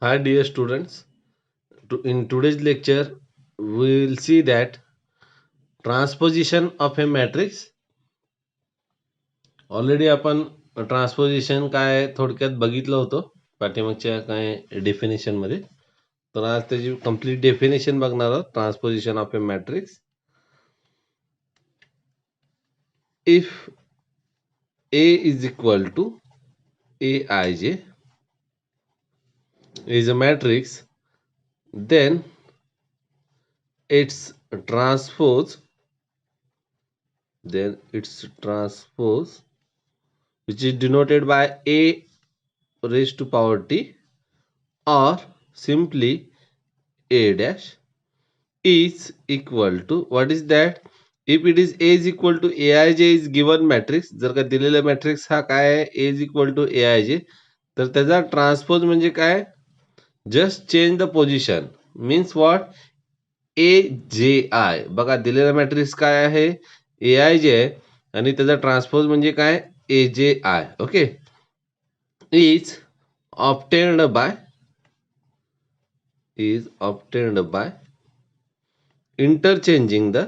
Hi dear students, in today's lecture we will see that transposition of a matrix. Already आपण ट्रान्सपोजिशन काय थोडक्यात बघितलं होतं पाठीमागच्या काय डेफिनेशन मध्ये. तर आज त्याची कंप्लीट डेफिनेशन बघणार आहोत. Transposition of a matrix. If A is equal to Aij is a matrix, then its transpose which is denoted by A raised to power t or simply A dash is equal to, what is that? If it is A is equal to Aij is given matrix, जर का दिलेला matrix हा काय आहे, A is equal to Aij, तर त्याचा transpose म्हणजे काय? Just change the position. Means what? AJI. बघा दिलेला मॅट्रिक्स काय आहे? Aij आहे आणि त्याचा ट्रान्सपोज म्हणजे काय? AJI. Okay. is obtained by interchanging the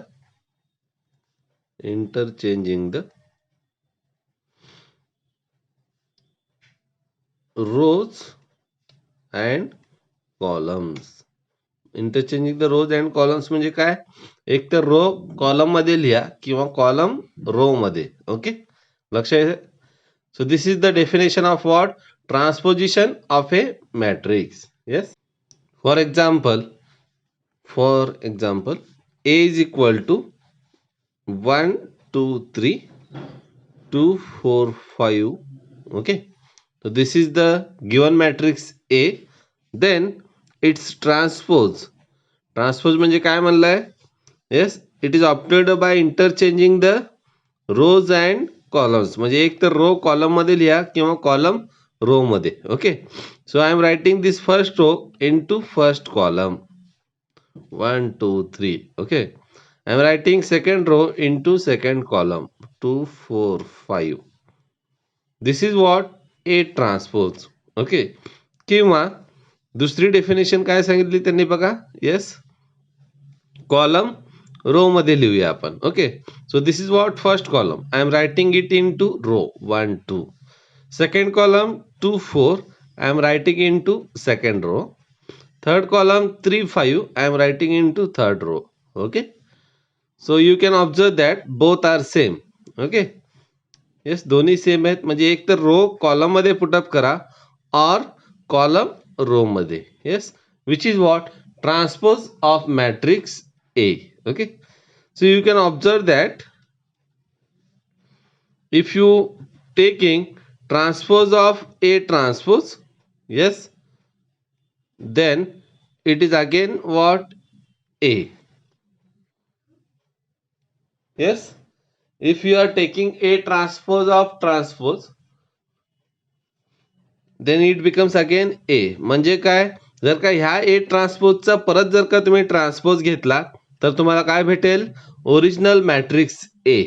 rows and columns. Interchanging the rows and columns म्हणजे काय? एक तर रो कॉलम मध्ये लिहा किंवा कॉलम रो मध्ये. ओके, लक्षात. So this is the definition of what? Transposition of a matrix. Yes. For example A is equal to 1 2 3 2 4 5. Okay, so this is the given matrix A. Then its transpose म्हणजे काय म्हणलंय? Yes, it is obtained by interchanging the rows and columns. म्हणजे एक तर row column मध्ये लिहा किंवा column row मध्ये. Okay, so I am writing this first row into first column 1 2 3. Okay, I am writing second row into second column 2 4 5. This is what? A transpose. Okay, किंवा दुसरी definition काय सांगितली त्यांनी बघा. येस, कॉलम रो मध्ये लिहूया आपण. Okay, so this is what? First column. I am writing it in to row 1 2. Second column 2 4. I am writing into second row. Third column 3 5. I am writing into third row. Okay, so you can observe that both are same. Okay, yes, दोन्ही same आहेत. म्हणजे एक तर row column मध्ये put up करा और column row मध्ये. Yes, which is what? Transpose of matrix A. Okay, so you can observe that if you taking transpose of A transpose, yes, then it is again what? A. Yes, if you are taking A transpose of transpose, then it becomes again A. म्हणजे काय? जर का ह्या A ट्रान्सपोजचा परत जर का तुम्ही transpose घेतला तर तुम्हाला काय भेटेल? Original matrix A.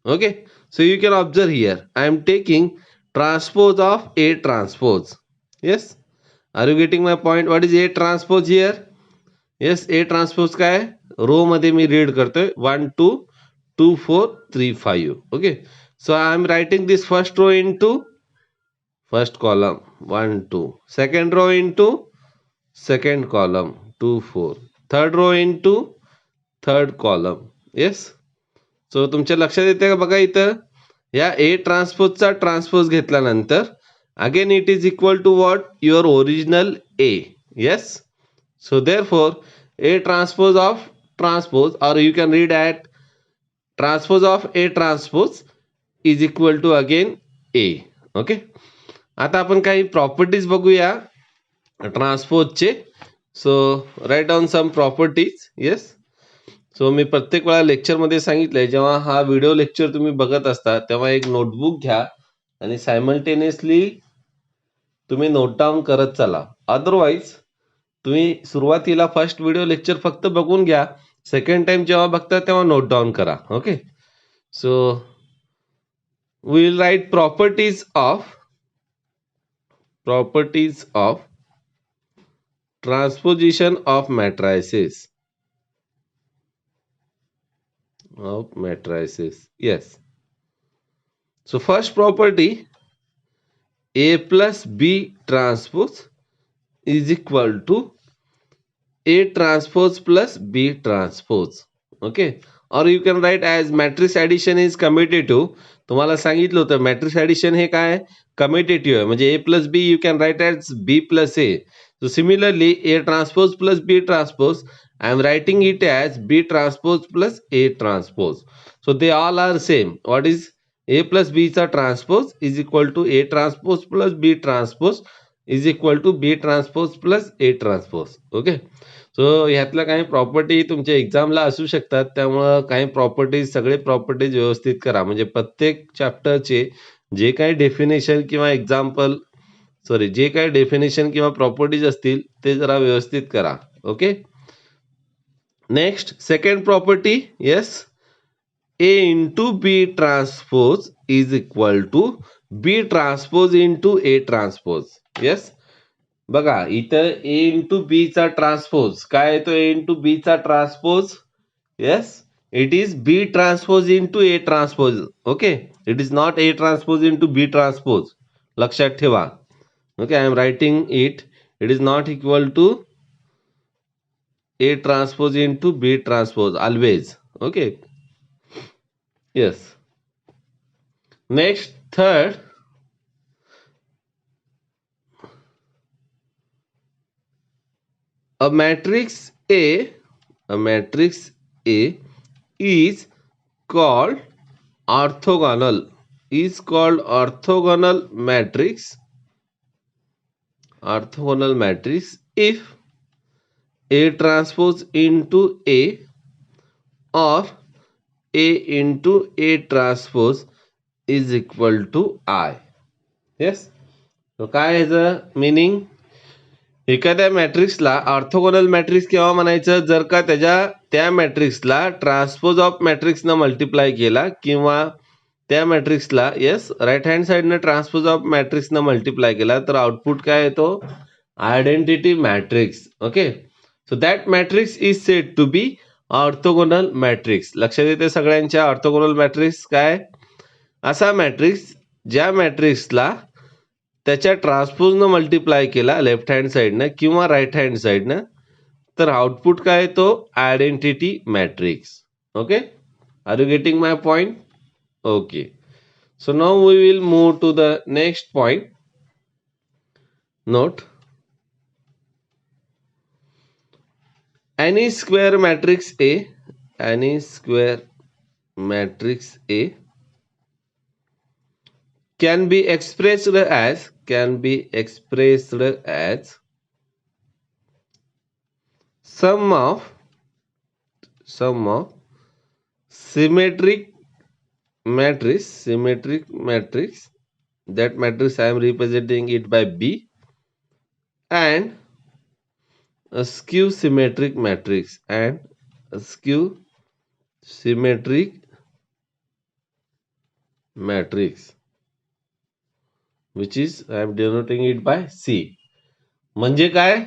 Okay, so you can observe here I am taking transpose of A transpose. Yes, are you getting my point? What is A transpose here? Yes, A transpose काय? Row मध्ये me read करतोय 1 2 2 4 3 5. Okay, so I am writing this first row into first column 1 2. Second row into second column 2 4. Third row into third column. Yes, so तुमच्या लक्षात येते का? बघा इथं या A ट्रान्सपोजचा ट्रान्सपोज घेतल्यानंतर again it is equal to what? Your original A. Yes, so therefore A transpose of transpose or you can read at transpose of A transpose is equal to again A. Okay, आता आपण काही properties बघूया ट्रान्सपोजचे. So write down some properties. Yes, so मी प्रत्येक वेळा लेक्चरमध्ये सांगितलंय, जेव्हा हा व्हिडिओ लेक्चर तुम्ही बघत असता तेव्हा एक नोटबुक घ्या आणि सायमल्टेनियसली तुम्ही नोट डाऊन करत चला. अदरवाईज तुम्ही सुरुवातीला फर्स्ट व्हिडिओ लेक्चर फक्त बघून घ्या, सेकंड टाइम जेव्हा बघता तेव्हा नोट डाऊन करा. Okay, so we will write properties of transposition of matrices. Of matrices. Yes. So first property, A plus B transpose is equal to A transpose plus B transpose. Okay. Or you can write as matrix addition is commutative. तुम्हाला सांगितलं होतं matrix addition हे काय commutative आहे म्हणजे A plus B you can write as B plus A. So similarly A transpose plus B transpose I am writing it as B transpose plus A transpose. So they all are same. What is A plus B चा transpose is equal to A transpose plus B transpose is equal to B transpose plus A transpose. Okay. So ह्यातल्या काही property तुमच्या एक्झामला असू शकतात त्यामुळं काही properties सगळे properties व्यवस्थित करा म्हणजे प्रत्येक चॅप्टरचे जे काही डेफिनेशन किंवा एक्झाम्पल जे काही डेफिनेशन किंवा प्रॉपर्टीज असतील ते जरा व्यवस्थित करा. Okay. Next second property yes A into B transpose is equal to B transpose into A transpose. Yes बघा इथं A इंटू बी चा ट्रान्सपोज काय येतो A इंटू बी चा transpose yes it is B transpose into A transpose. Okay it is not A transpose into B transpose लक्षात ठेवा. Okay I am writing it it is not equal to A transpose into B transpose always. Okay yes. Next third a matrix A is called orthogonal matrix if A transpose into A or A into A transpose is equal to I. Yes. So काय याचं meaning एखाद्या मॅट्रिक्सला orthogonal matrix केव्हा म्हणायचं जर का त्या मॅट्रिक्सला transpose of मॅट्रिक्सनं मल्टिप्लाय केला किंवा त्या मॅट्रिक्सला येस राईट हँड साईडनं ट्रान्सपोज ऑफ मॅट्रिक्सनं मल्टिप्लाय केला तर आउटपुट काय येतो identity matrix. Okay so that matrix is said to be orthogonal matrix. लक्षात येते सगळ्यांच्या ऑर्थोगोनल मॅट्रिक्स काय असा मॅट्रिक्स ज्या मॅट्रिक्सला त्याच्या ट्रान्सपोजनं मल्टिप्लाय केला लेफ्ट हँड साईडनं किंवा राईट हँड साईडनं तर आउटपुट काय येतो identity matrix. Okay are you getting my point. Okay so now we will move to the next point. Note any square matrix A can be expressed as sum of symmetric matrix. That matrix I am representing it by B and a skew symmetric matrix which is I am denoting it by C. म्हणजे काय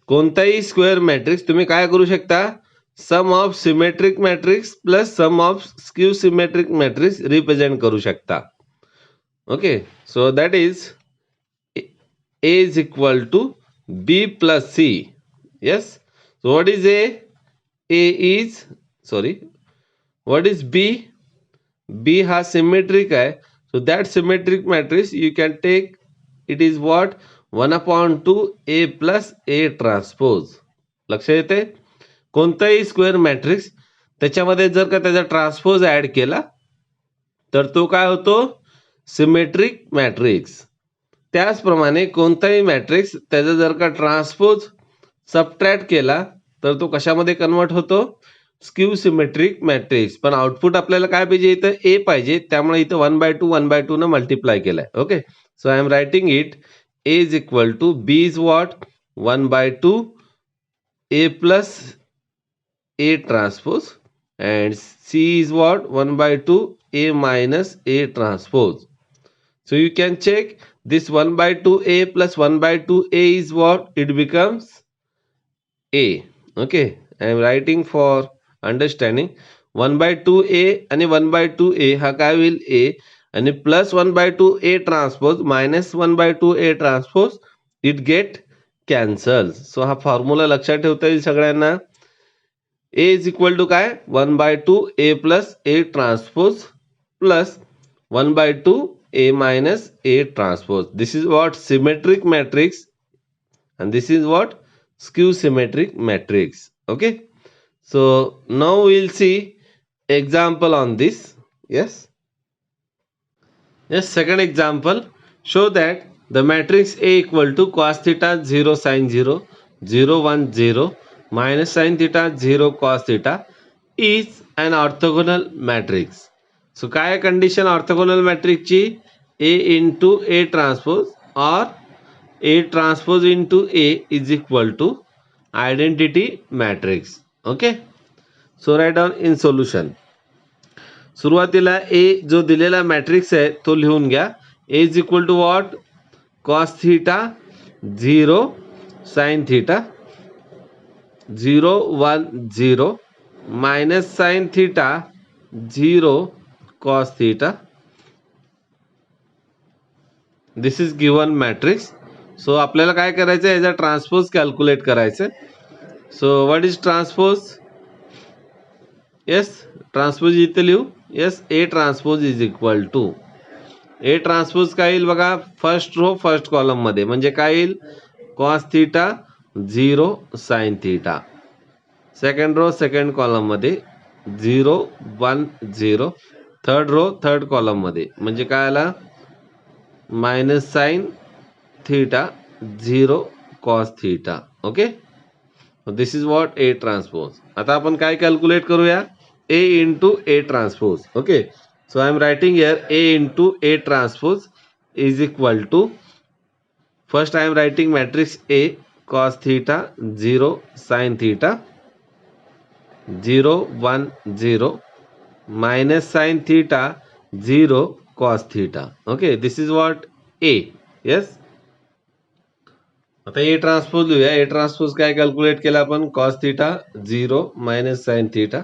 कोणताही square matrix तुम्ही काय करू शकता sum of symmetric matrix plus sum of skew symmetric matrix represent करू शकता. Okay so that is A is equal to B plus C. Yes. So what is A? What is B? B हा symmetric आहे. So that symmetric matrix you can take it is what 1/2 A plus A transpose. लक्षात येते कोणताही square matrix त्याच्यामध्ये जर का त्याचा transpose add केला तर तो काय होतो सिमेट्रिक मॅट्रिक्स. त्याचप्रमाणे कोणताही मॅट्रिक्स त्याचा जर का ट्रान्सपोज सबट्रॅक्ट केला तर तो कशामध्ये कन्वर्ट होतो स्क्यू सिमेट्रिक मॅट्रिक्स. पण आउटपुट आपल्याला काय पाहिजे इथं A पाहिजे त्यामुळे इथं 1/2 न मल्टिप्लाय केलाय. Okay so I am writing it A is equal to B is what 1/2 A plus A transpose and C is what 1/2 A minus A transpose. So you can check this 1/2 A plus 1/2 A is what it becomes A. Okay, I am writing for understanding. 1/2 A आणि 1/2 A हा काय होईल A आणि plus 1/2 A transpose minus 1/2 A transpose it get cancel. So हा formula लक्षात ठेवता येईल सगळ्यांना. A इज इक्वल टू काय 1/2 A plus A transpose plus 1/2 A minus A transpose. This is what symmetric matrix and this is what skew symmetric matrix. Okay, so now we'll see example on this. Yes, second example, show that the matrix A equal to cos theta 0 sin 0 0 1 0 minus sin theta 0 cos theta is an orthogonal matrix. So काय condition orthogonal matrix ची A into A transpose or A transpose into A is equal to identity matrix. Okay, so write down in solution. सुरुवातीला A जो दिलेला matrix आहे तो लिहून घ्या. A is equal to what cos theta 0 sin theta 0 1 0 minus sin theta 0 cos theta. This is given matrix. So आपल्याला काय करायचं आहे याचा ट्रान्सपोज कॅल्क्युलेट करायचं. So what is transpose? Yes, transpose इथे लिहू. Yes, A transpose is equal to A transpose काय येईल बघा, फर्स्ट रो फर्स्ट कॉलम मध्ये म्हणजे काय येईल cos theta 0 sine theta. Second row second column मध्ये 0 1 0. थर्ड रो थर्ड कॉलम मध्ये म्हणजे काय आला minus sine theta 0 cos theta. Okay, this is what A transpose. आता आपण काय कॅल्क्युलेट करूया A into A transpose. Okay, so I am writing here A into A transpose is equal to first I am writing matrix A cos theta 0 sine theta 0 1 0 minus sine theta 0 cos theta. Okay, this is what A. Yes, आता ए transpose लिहूया. ए transpose काय calculate केला आपण cos theta 0 minus sine theta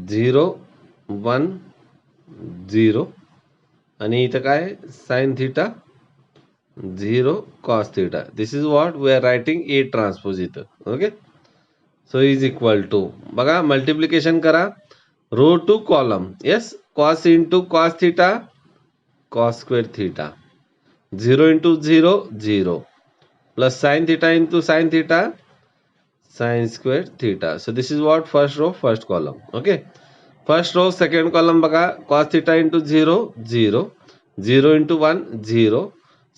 0 1 0 आणि इथं काय sine theta 0 cos theta. This is what we are writing A transpose इथं. Okay, so is equal to बघा मल्टिप्लिकेशन करा row to column. Yes, cos into cos theta cos square theta 0 into 0 0 plus sin theta into sin theta sin square theta. So this is what first row first column. Okay, first row second column बघा cos theta into 0 0 0 into 1 0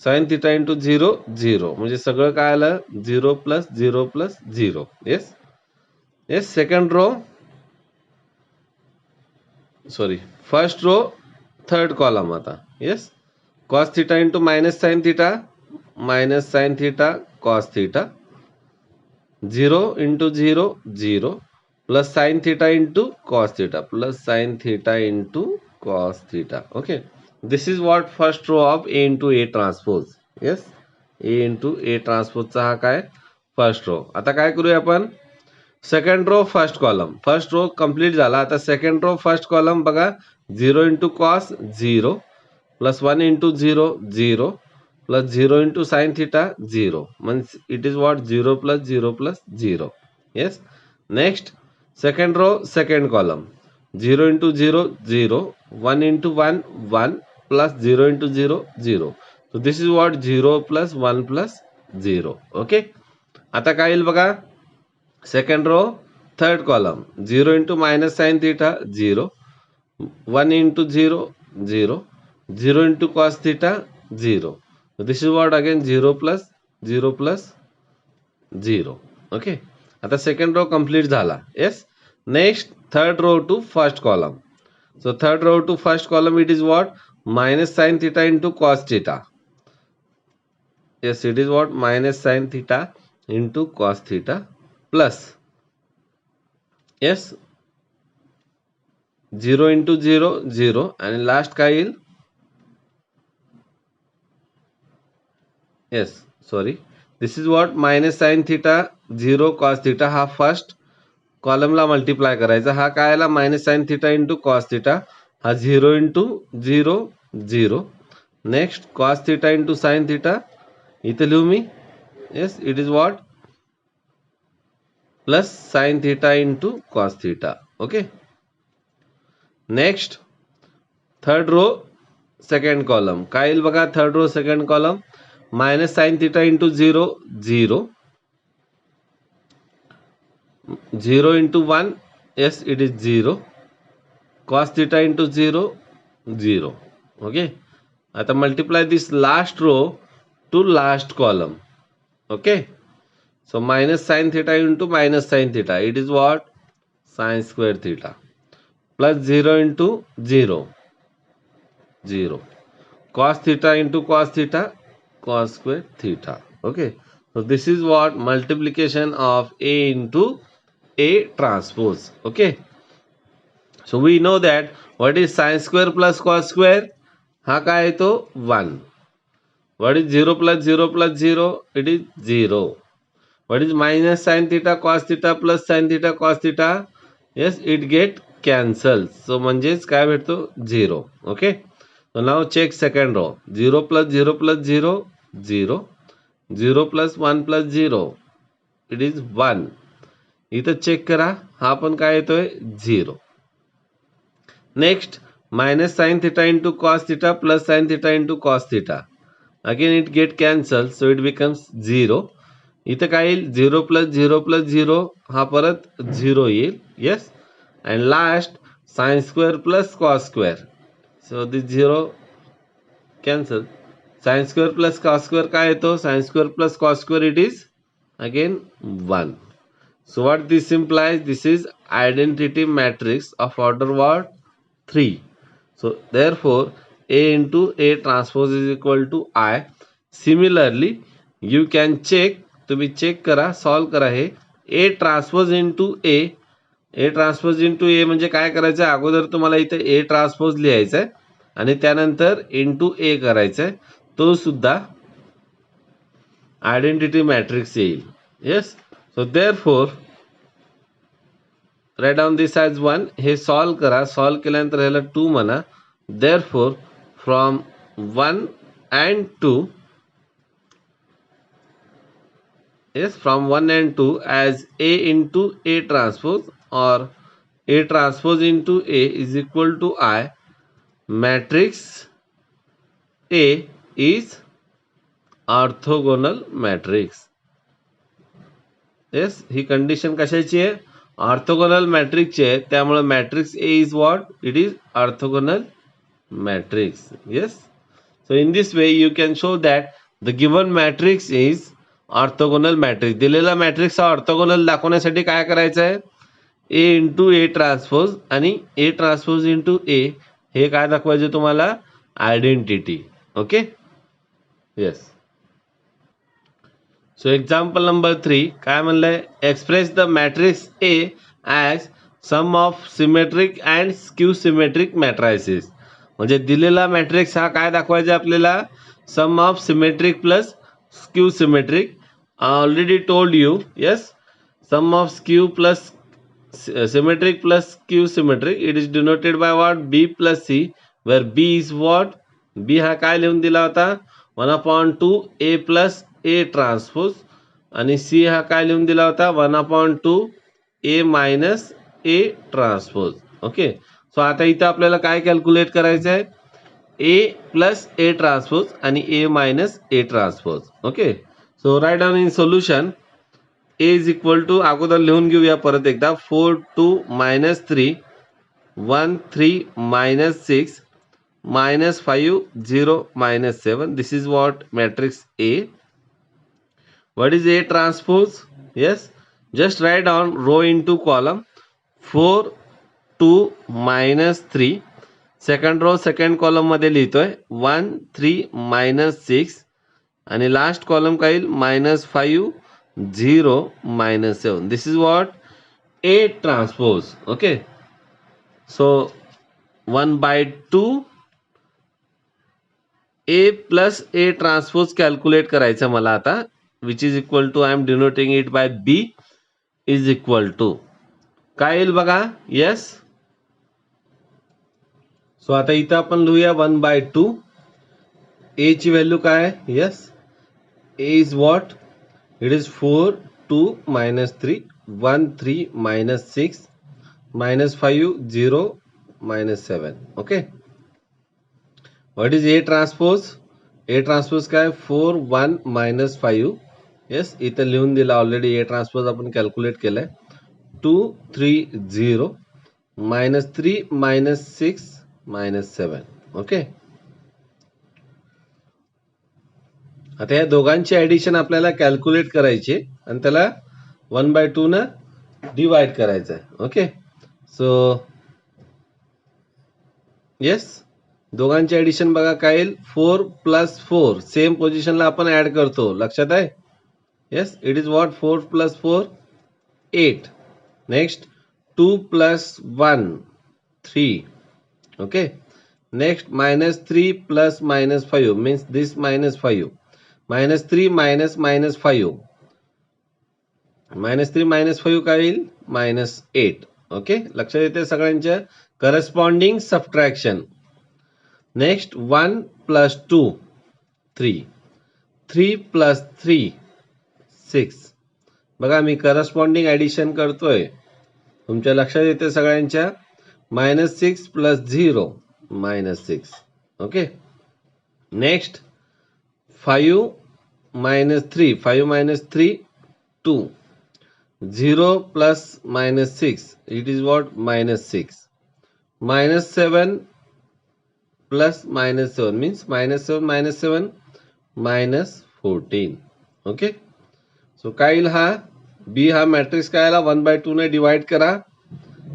sin theta into 0 0 म्हणजे सगळं काय आलं 0 plus 0 plus 0. Yes, yes, second row sorry first row third column आता. Yes, cos theta into minus sine theta cos theta 0 into 0 0 plus sine theta into cos theta plus sine theta into cos theta. Okay, this is what first row of A into A transpose. Yes, A into A ट्रान्सपोजचा हा काय first row. आता काय करूया आपण second row first column. First row complete झाला. आता second row first column बघा 0 into cos 0 plus 1 into 0 0 plus 0 into sine theta 0 means it is what 0 plus 0 plus 0. Yes, next second row second column 0 into 0 0 1 into 1 1 plus 0 into 0 0. So this is what 0 plus 1 plus 0. Okay, आता काय येईल बघा second row third column 0 into minus sine theta 0 1 into 0 0 0 into cos theta 0. This is what again 0 plus 0 plus 0. Okay, आता second row complete झाला. Yes, next third row to first column. So third row to first column it is what minus sine theta into cos theta. Yes, it is what minus sine theta into cos theta plus yes 0 into 0 0 आणि last काय येईल yes sorry this is what minus sine theta 0 cos theta हा first कॉलमला multiply करायचा. हा काय आला minus sine theta into cos theta, हा 0 into 0 0. Next cos theta into sine theta इथे लिहू मी. Yes it is what plus sine theta into cos theta. Okay. Next third row second column काय येईल बघा. Third row second column minus sine theta into 0 0 0 into 1. yes it is 0 cos theta into 0 0. okay. आता multiply this last row to last column. okay. so minus sin theta into minus sin theta, it is what sin square theta, plus 0 into 0 0 cos theta into cos theta cos square theta. okay. so this is what multiplication of A into A transpose. okay. so we know that what is sin square plus cos square, हा काय येतो 1. what is 0 plus 0 plus 0, it is 0. what is minus sin theta cos theta plus sin theta cos theta, yes it get cancelled. so म्हणजेच काय भेटतो 0. okay. so now check second row. 0 plus 0 plus 0 0 0 plus 1 plus 0, it is 1. इथं check करा हा पण काय येतोय 0. Next minus sine theta into cos theta plus sine theta into cos theta, again it get cancel so it becomes 0. इथं काय येईल 0 plus 0 plus 0 हा परत 0 येईल. Yes. And last sine square plus cos square, so this 0 cancel. Sine square plus cos square काय येतो sine square plus cos square, it is again 1. so what this implies, this is identity matrix of order what 3. so therefore A into A transpose is equal to I. similarly you can check, तुम्ही check करा solve करा हे A transpose into A. A transpose into A म्हणजे काय करायचं, अगोदर तुम्हाला इथे A transpose लिहायचं आहे आणि त्यानंतर into A करायचं आहे, तो सुद्धा आयडेंटिटी मॅट्रिक्स येईल. Yes. So therefore write down this as 1. हे सॉल्व करा, सॉल्व केल्यानंतर ह्याला 2 म्हणा. Therefore from 1 and 2, yes from 1 and 2 as A into A transpose or A transpose into A is equal to I. matrix A is orthogonal matrix. Yes he condition कशाची आहे orthogonal मॅट्रिक्सची आहे, त्यामुळे matrix A is what it is orthogonal matrix. Yes. So in this way you can show that the given matrix is orthogonal matrix. दिलेला matrix हा orthogonal दाखवण्यासाठी काय करायचं आहे ए इंटू ए ट्रान्सपोज आणि ए ट्रान्सपोज इंटू ए हे काय दाखवायचे तुम्हाला identity. Okay. Yes. So example number 3 काय म्हणलंय express the matrix A as sum of symmetric and skew symmetric matrices. म्हणजे दिलेला मॅट्रिक्स हा काय दाखवायचा आपल्याला sum of symmetric plus skew symmetric. Already told you. Yes. Sum of skew plus symmetric plus skew symmetric it is denoted by what B plus C, where B is what B हा काय लिहून दिला होता 1/2 ए plus A transpose आणि C हा काय लिहून दिला होता 1/2 ए minus A transpose. Okay. So आता इथं आपल्याला काय कॅल्क्युलेट करायचं आहे ए प्लस ए ट्रान्सपोज आणि A minus A transpose. Okay. So write down in solution A is equal to अगोदर लिहून घेऊया परत एकदा 4 2 -3 1 3 -6 -5 0 -7. this is what matrix A. what is A transpose? yes, just write down row into column 4 2 -3 second row second column मध्ये लिहितोय 1 3 -6 आणि last column काय येईल -5 0 -7. this is what A transpose. okay. so 1/2 A plus A transpose calculate करायचं मला आता. which is equal to, I am denoting it by B, is equal to काय येईल बघा. येस. सो आता इथं आपण लिहूया 1/2. ए ची व्हॅल्यू काय आहे. Yes, A is what, it is 4 2 -3 1 3 -6 -5 0 -7. Okay, what is a transpose. A transpose काय 4 1 -5. येस, इथं लिहून दिला ऑलरेडी. ए ट्रान्सपोज आपण कॅल्क्युलेट केलंय. 2 3 0 -3 -6 -7. ओके, आता या दोघांची ऍडिशन आपल्याला कॅल्क्युलेट करायची आणि त्याला 1/2 न डिवाइड करायचं आहे. ओके, सो येस, दोघांची ऍडिशन बघा काय येईल. 4 + 4 सेम पोझिशनला आपण ऍड करतो, लक्षात आहे. Yes, it is what 4 + 4 8. Next 2 + 1 3. Okay, next -3 + -5 means this -5 -3 -5 -3 -5 काय येईल -8. ओके, लक्षात येते सगळ्यांच्या. Corresponding subtraction. नेक्स्ट 1 + 2 3 3 + 3 6. बघा मी करस्पॉन्डिंग ऍडिशन करतोय, तुमच्या लक्षात येते सगळ्यांच्या. -6 + 0 -6. Okay, next 5 -3 5 -3 2 0 + -6 it is what -6 -7 + -7 means -7 -7 -14. Okay, so काय येईल हा बी. हा मॅट्रिक्स काय आला 1/2 ने डिवाइड करा.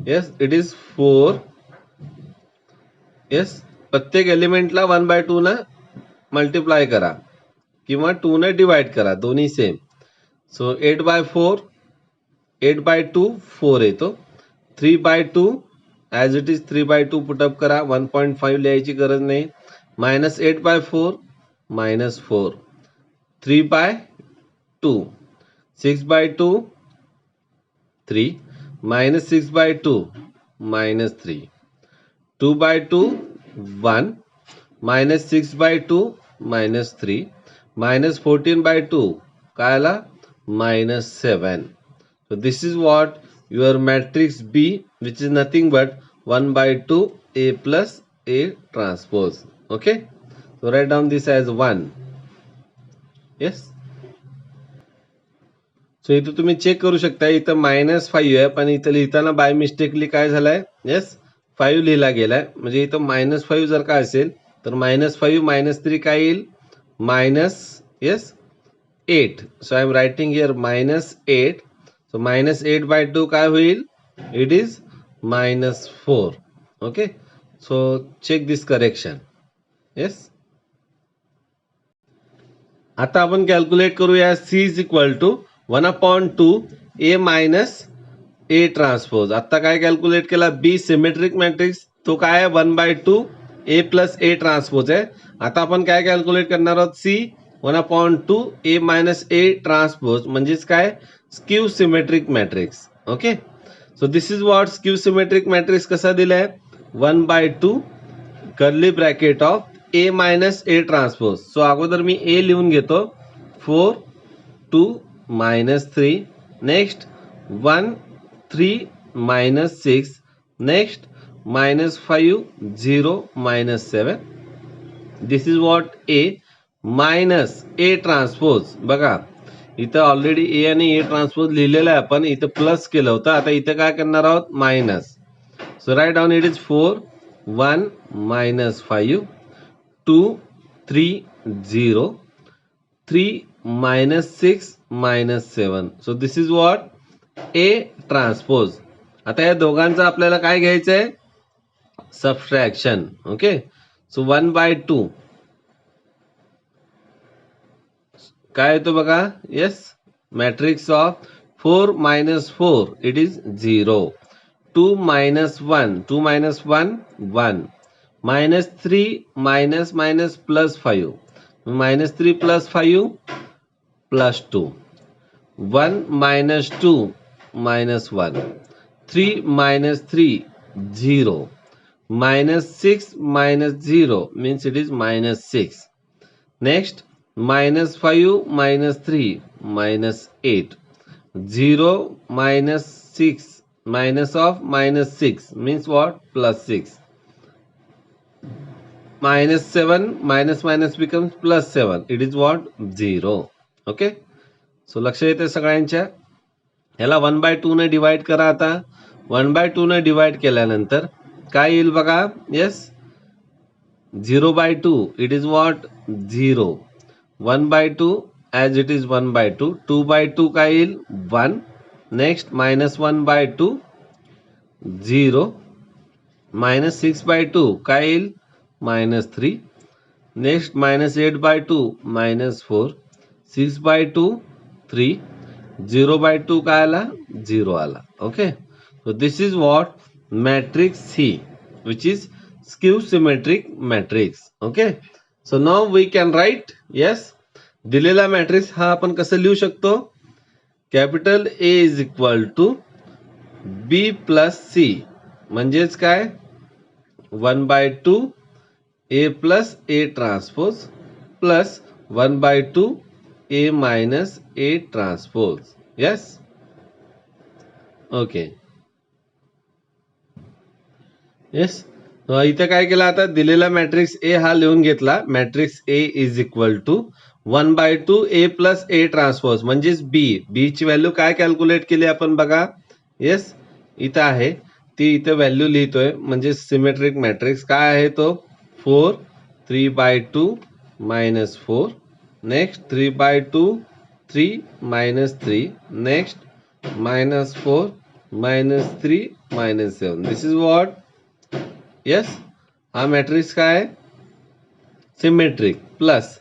Yes, it is 4. येस, प्रत्येक एलिमेंटला 1/2 न मल्टिप्लाय करा किंवा 2 ने डिवाइड करा, दोन्ही सेम. सो 8/4 8/2 4 येतो. 3/2 ॲज इट इज 3/2 पुटअप करा, 1.5 लिहायची गरज नाही. -8/4 -4 3/2 6/2 3 -6/2 -3 2/2 1 -6/2 -3 -14/2 काय आला -7. So this is what your matrix B, which is nothing but 1/2 A plus A transpose. Okay, so write down this as 1. Yes, so इथं तुम्ही चेक करू शकता, इथं -5 आहे पण इथं लिहिताना बाय मिस्टेकली काय झालंय. येस, 5 लिहिला गेलाय, म्हणजे इथं -5 जर का असेल तर -5 -3 काय येईल yes 8. So I am writing here -8. So -8/2 काय होईल, it is -4. Okay, so check this correction. Yes, आता आपण कॅल्क्युलेट करूया. C is equal to 1/2 A - A transpose. आता काय कॅल्क्युलेट केला बी सिमेट्रिक मॅट्रिक्स, तो काय आहे 1/2 A + A ट्रान्सपोज आहे. आता आपण काय कॅल्क्युलेट करणार आहोत C 1/2 A - A ट्रान्सपोज म्हणजेच काय skew symmetric matrix. Okay, so this is what skew symmetric matrix कसा दिलाय 1/2 curly bracket of A - A transpose. So अगोदर मी A लिहून घेतो. 4 2 -3 next 1 3 -6 next -5 0 -7. This is what A - A transpose. बघा इथं already ए आणि ए ट्रान्सपोज लिहिलेलं आहे, आपण इथं प्लस केलं होतं, आता इथं काय करणार आहोत minus. So write down it is 4 1 -5 2 3 0 3 -6 -7. So this is what A transpose. आता या दोघांचं आपल्याला काय घ्यायचंय सबट्रॅक्शन. ओके, सो 1/2 काय येतो बघा. Yes, matrix of 4 - 4 it is 0 2 - 1 2 - 1 1 -3 - +5 -3 + 5 plus 2. 1 minus 2 minus 1. 3 minus 3, 0. Minus 6 minus 0 means it is minus 6. Next, minus 5 minus 3 minus 8. 0 minus 6 minus of minus 6 means what? Plus 6. Minus 7 minus minus becomes plus 7. It is what? 0. Okay. So लक्ष येते सगळ्यांच्या. ह्याला 1/2 ने divide करा. आता 1/2 ने divide केल्यानंतर काय येईल बघा. Yes, 0/2 it is what? 0. 1/2 as it is 1/2. 2/2 काय येईल? 1. Next minus 1/2 0. मायनस 6/2 काय येईल? -3. Next minus 8/2 -4. 6/2 3. 0/2 काय आला? 0 आला. Okay. So this is what matrix C, which is skew symmetric matrix. Okay. So now we can write. Yes. दिलेला matrix हा आपण कसं लिहू शकतो? Capital A is equal to B plus C. म्हणजेच काय? 1/2 A plus A transpose plus 1/2 A minus A transpose. Yes. Okay. Yes. इथे काय केलं? आता दिलेला मॅट्रिक्स ए हा लिहून घेतला. Matrix A is equal to 1/2 A plus A transpose म्हणजेच बी. बी ची व्हॅल्यू काय कॅल्क्युलेट केली आपण बघा. येस, इथं आहे ती. इथे व्हॅल्यू लिहितोय. म्हणजे सिमेट्रिक मॅट्रिक्स काय आहे तो? 4. 3/2 -4. Next 3/2 3 -3. Next -4 -3 -7. This is what? Yes. हा मॅट्रिक्स काय आहे? Symmetric. Plus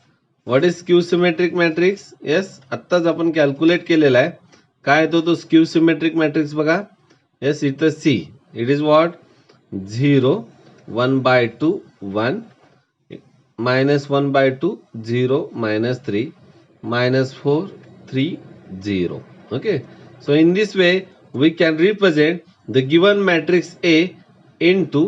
what is skew symmetric matrix? Yes, आत्ताच आपण कॅल्क्युलेट केलेला आहे. काय येतो तो स्क्यू सिमेट्रिक मॅट्रिक्स बघा. येस, इथं C. It is what? 0. 1/2 1. -1/2 0 -3 -4 3 0. Okay. So in this way we can represent the given matrix A into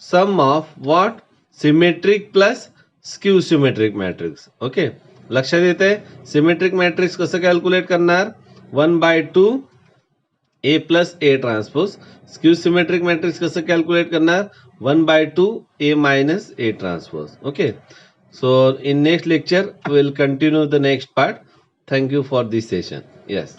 sum of what? Symmetric plus skew symmetric matrix. Okay. लक्षात येते? Symmetric matrix कसं calculate करणार? 1/2 A plus A transpose. Skew symmetric matrix कसं calculate करणार? 1/2 A minus A transpose. Okay. So in next lecture we will continue the next part. Thank you for this session. Yes.